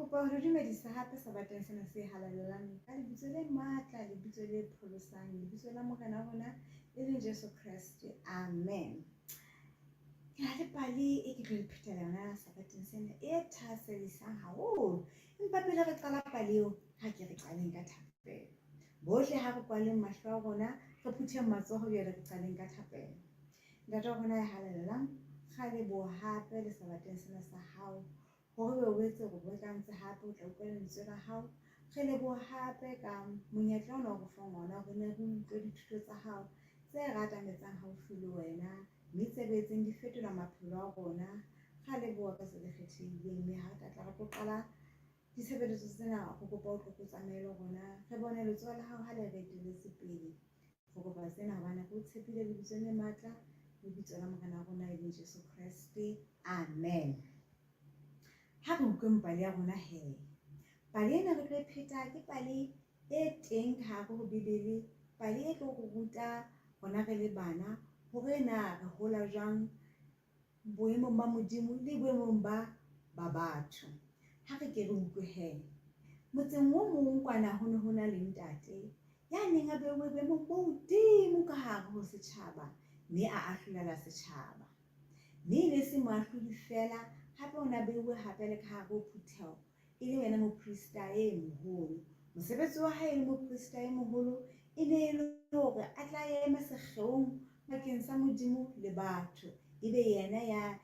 kopa ho dumedisa hape sabateng sena se halalelang ka lebitso le matla, lebitso le pholosang, lebitso la Morena wa rona e leng Jesu Kriste. Amen. Ke na le pale e ke tlo le phethela yona sabateng sena e thahasellisang haholo. Empa pele re qala pale eo, ha ke re qaleng ka thapelo. Bohle ha re kwaleng mahlo a rona, re phutheng matsoho jwale re qaleng ka thapelo. Ntate wa rona ya halalelang, ga leboha hape le sabateng sena sa hao hore o etse hore bo tlantse hape o tla utlwa lentswe la hao. Re leboha hape ka monyetla ona o re fang ona hore ne re utlwe dithuto tsa hao tse ratametsang haufi le wena, mme tse betseng di fetola maphelo a rona. Ga leboha ka se le kgethehileng, mme ha re tla re tlo qala ditshebeletso tsena, ho kopa o tlo tsamaele rona, re bone letsoho la hao ha le re etelletse pele. Re kopa sena hobane re o tshepile lebitsong le matla, lebitso la Morena wa rona e leng Jesu Kriste. Amen. Ha re utlweng pale ya rona hee, pale ena re tlo e pheta ke pale e teng ka hare ho Bebele, pale e tlo re ruta rona re le bana hore na re hola jwang boemong ba Modimo le boemong ba batho. Ha re ke re utlwe hee, motseng o mong kwana ho ne ho na le ntate ya neng a beuwe boemong bo hodimo ka hare ho setjhaba, mme a ahlolela setjhaba. Mme e ne se moahlodi fela, hape o na beuwe hape le ka hare ho phutheho e le wena moprista e moholo. Mosebetsi wa hae le moprista e moholo e ne e le hore a tla ema sekgeong bakeng sa Modimo le batho, ebe yena ya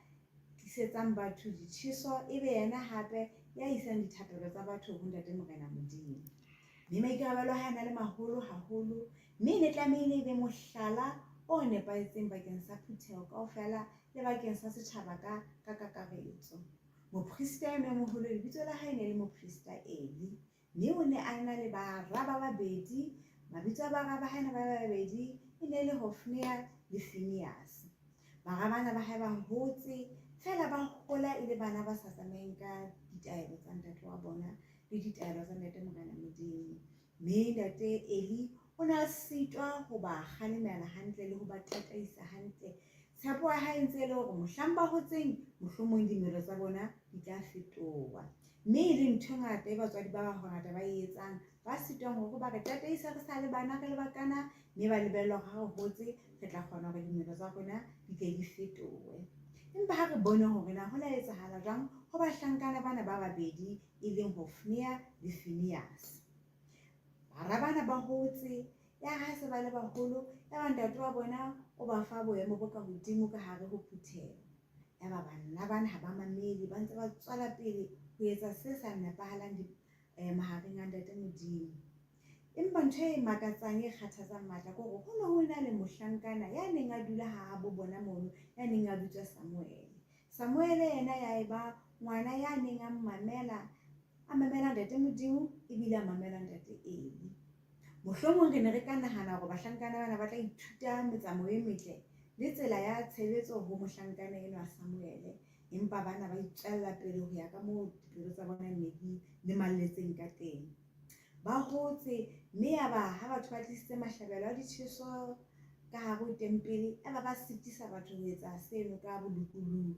tlisetsang batho ditjheso, ebe yena hape ya isang dithapelo tsa batho ho Ntate Morena Modimo. Mme maikarabelo a hae a na le maholo haholo, mme ne tlamehile ebe mohlala o nepahetseng bakeng sa phutheho kaofela le bakeng sa setjhaba ka kakaretso. Moprista ena moholo lebitso la hae ne le moprista Eli, mme o ne a na le bara ba babedi. Mabitso a bara ba hae ba babedi e ne le Hofnia le Phineas. Bara bana ba hae ba hotse fela, ba hola e le bana ba sa tsamayeng ka ditaelo tsa ntate wa bona le ditaelo tsa Ntate Morena Modimo. Mme Ntate Eli o na sitwa ho ba kgalemela hantle le ho ba tataisa hantle. Tshepo ya hae ntse le hore mohlang ba hotseng, mohlomong dimelo tsa bona di tla fetoha. Mme e le ntho e ngata e batswadi ba bangata ba e etsang, ba sitwang hore ba re tataisa re sa le bana re le bakana, mme ba lebella hore ha re hotse re tla kgona hore dimelo tsa rona di tle di fetohe. Empa ha re bone hore na ho la etsahala jwang ho bahlankana bana ba babedi e leng Hofnia le Phineas. Bara bana ba hotse, ya ha se ba le baholo, ya ba ntate wa bona o ba fa boemo bo ka hodimo ka hare ho phutheho. Ya ba banna bana ha ba mamele, ba ntse ba tswela pele ho etsa se sa nepahalang mahareng a Ntate Modimo. Empa ntho e makatsang e kgathatsang matla ke hore ho na le mohlankana ya neng a dula ha bo bona mono, ya neng a bitswa Samuele. Samuele yena ya eba ngwana ya neng a mamela Ntate Modimo ebile a mamela Ntate Eli. Mohlomong re ne re ka nahana hore bahlankana bana ba tla ithuta metsamao e metle le tsela ya tshebetso ho mohlankana enwa Samuele, empa bana ba itswella pele ho ya ka moo dipelo tsa bona ne di lemalletseng ka teng. Ba hotse, mme ya ba ha batho ba tlisitse mahlabelo a ditjheso ka hare ho tempele, ya ba sitisa batho ho etsa seno ka bolokolohi.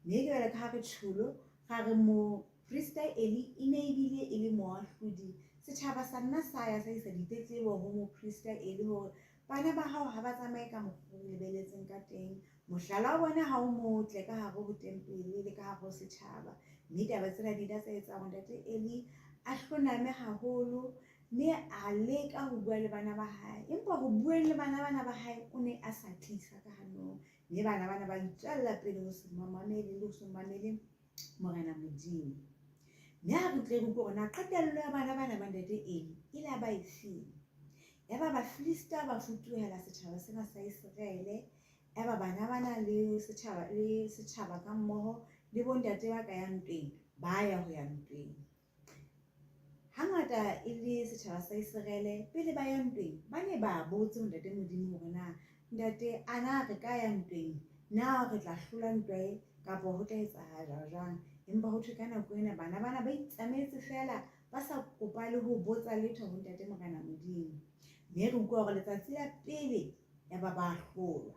Mme ke jwale ka hare tjholo ga re moprista Eli e ne ebile e le moahlodi. Setjhaba sa nna sa ya sa isa ditletlebo ho moprista Eli hore bana ba hao ha ba tsamaye ka mokgwa o lebelletseng ka teng, mohlala wa bona ha o motle ka hare ho tempele le ka hare ho setjhaba. Mme taba tsena di tla etsa hore Ntate Eli a hloname haholo, mme a leka ho bua le bana ba hae, empa ho bueng le bana ba hae o ne a sa tlisa ka hanong. Mme bana ba itswella pele ho se mamele le ho se mamele Morena Modimo. Mme ha re tle re utlwe hore na qetello ya bana ba Ntate Eli e la ba efeng. Ya ba Bafilista ba futuhela setjhaba sena sa Israele, ya ba bana le setjhaba ka mmoho le bontate ba ka yang ntweng ba ya ho ya ntweng. Hangata e le setjhaba sa Israele pele ba ya ntweng, ba ne ba botse Ntate Modimo hore na ntate ana re ka ya ntweng, na re tla hlola ntwa kapa ho tla etsahala jwang. Empa ho thwe ka nako ena bana ba itsamaetse fela, ba sa kopa le ho botsa letho ho Ntate Morena Modimo. Mme re utlwa hore letsatsi la pele ya ba hlolwa.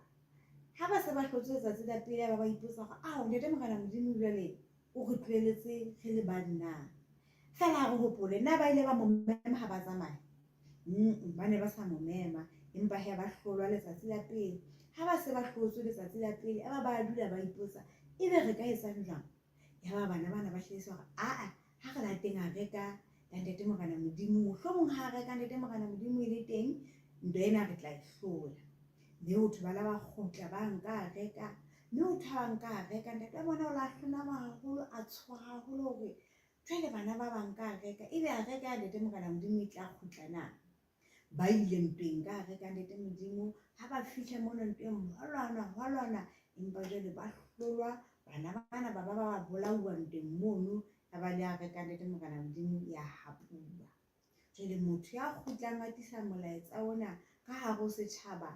Ha ba se ba hlotse letsatsi la pele, ya ba ipotsa hore Ntate Morena Modimo jwale o re tlohelletse re le banna. fela re hopole nna ba ile ba mo mema ha ba tsamaya ba ne ba sa mo mema empa he ba hlolwa letsatsi la pele ha ba se ba hlotswe letsatsi la pele ba dula ba ipotsa ebe re ka etsa jwang ya ba bana ba hlahisa hore ha re la teng a reka Ntate Morena Modimo mohlomong ha reka Ntate Morena Modimo e le teng ntwa ena re tla e hlola mme batho ba la ba kgutla ba nka reka mme o tha nka reka ntate wa bona o la hlonama haholo a tshoha haholo hore jwale bana ba bang ka reka ebe a reka Ntate Morena Modimo e tla kgutla na ba ile ntweng ka reka Ntate Modimo ha ba fihla mona ntweng hwalwana empa jwale ba hlolwa bana bana ba bolauwa ntweng mono ya ba le a reka Ntate Morena Modimo ya hapuwa jwale motho ya kgutlang a tlisa molaetsa ona ka hare ho setjhaba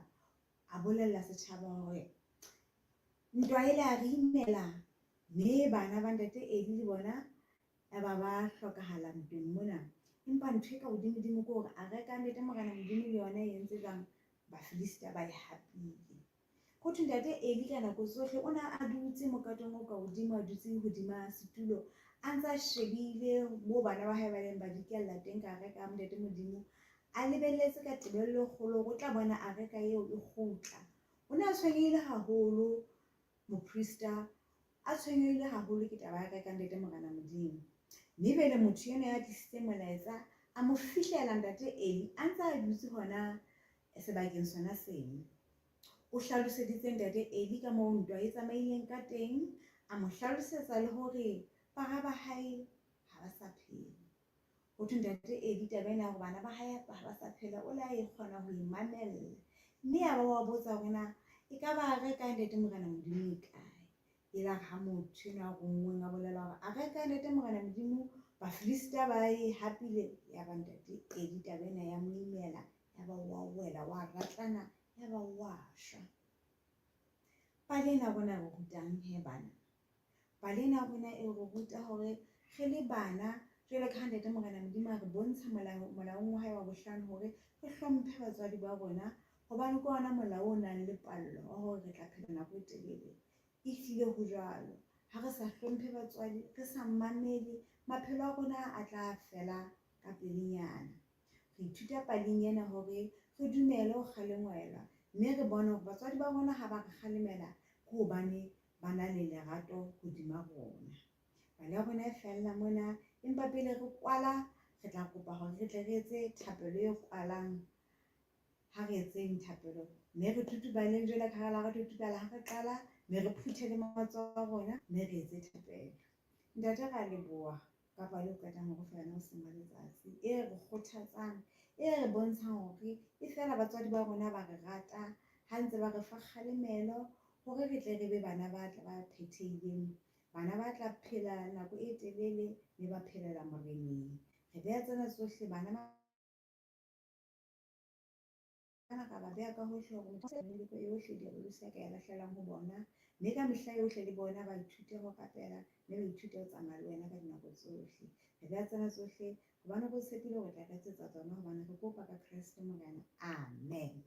a bolella setjhaba hore ntwa ile a re imela mme bana ba Ntate Eli le bona ba hlokahala ntweng mona empa ntho e ka hodimo ke hore a reka Ntate Morena Modimo le yona e entse jwang Bafilisti ba e hapile ho thwe Ntate Eli ka nako tsohle o na a dutse mokatong o ka hodimo a dutse hodima setulo a ntse a shebile moo bana ba hae ba leng ba dikella teng ka reka Ntate Modimo a lebelletse ka tebello kgolo go tla bona a reka eo e kgutla o ne a tshwenyehile haholo moprista a tshwenyehile haholo ke taba ya reka Ntate Morena Modimo mme bele motho ena ya tlisitse molaetsa a mo fihlela Ntate Eli a ntse a dutse hona sebakeng sona seno o hlaloseditse Ntate Eli ka moo ntwa e tsamaileng ka teng a mo hlalosetsa le hore bara ba hae ha ba sa phela ho thwe Ntate Eli tabena hore bana ba hae ha ba sa phela o la e kgona ho imamella mme ya ba wa botsa hore na e ka ba reka Ntate Morena Modimo kae e la ha motho na go ngwe a bolela hore a reka Ntate Morena Modimo Bafilisti ba e hapile ya ba Ntate Eli tabena ya mo imela ya ba wa wela wa ratlana ya ba wa shwa palena bona go rutang he bana palena bona e go ruta hore re le bana jwale ka Ntate Morena Modimo re bontsha molaong wa hae wa bohlano hore re hlomphe batswadi ba rona hobane ke ona molao o nang le pallo wa hore re tla phela nako e telele e hlile ho jwalo ha re sa hlomphe batswadi re sa mamele maphelo a rona a tla fela ka pelenyana re ithuta paleng ena hore re dumele ho kgalengwelwa mme re bone hore batswadi ba rona ha ba re kgalemela ke hobane ba na le lerato hodima rona bana ya rona e fella mona empa pele re kwala re tla kopa hore re tle re etse thapelo e kwalang ha re etseng thapelo mme re tutubaleng jwale ka la re tutubala ha re qala mme re phuthele matsoho a rona mme re etse thapelo ntate ra leboha ka palo o qetang hore fela no seng letsatsi e re kgothatsang e re bontshang hore e fela batswadi ba rona ba re rata ha ntse ba re fa kgalemelo hore re tle re be bana ba tla ba phethehileng bana ba tla phela nako e telele mme ba phelela moreneng re beha tsena tsohle bana ka ba beha ka hohle hore motho meleko yohle di-rules ka ya lahlelang ho bona mme ka mehla yohle le bona ba ithute ho rapela mme ba ithute ho tsamaya le wena ka dinako tsohle re beha tsena tsohle hobane re tshepile hore tla re etsetsa tsona hobane re kopa ka Kreste Morena amen.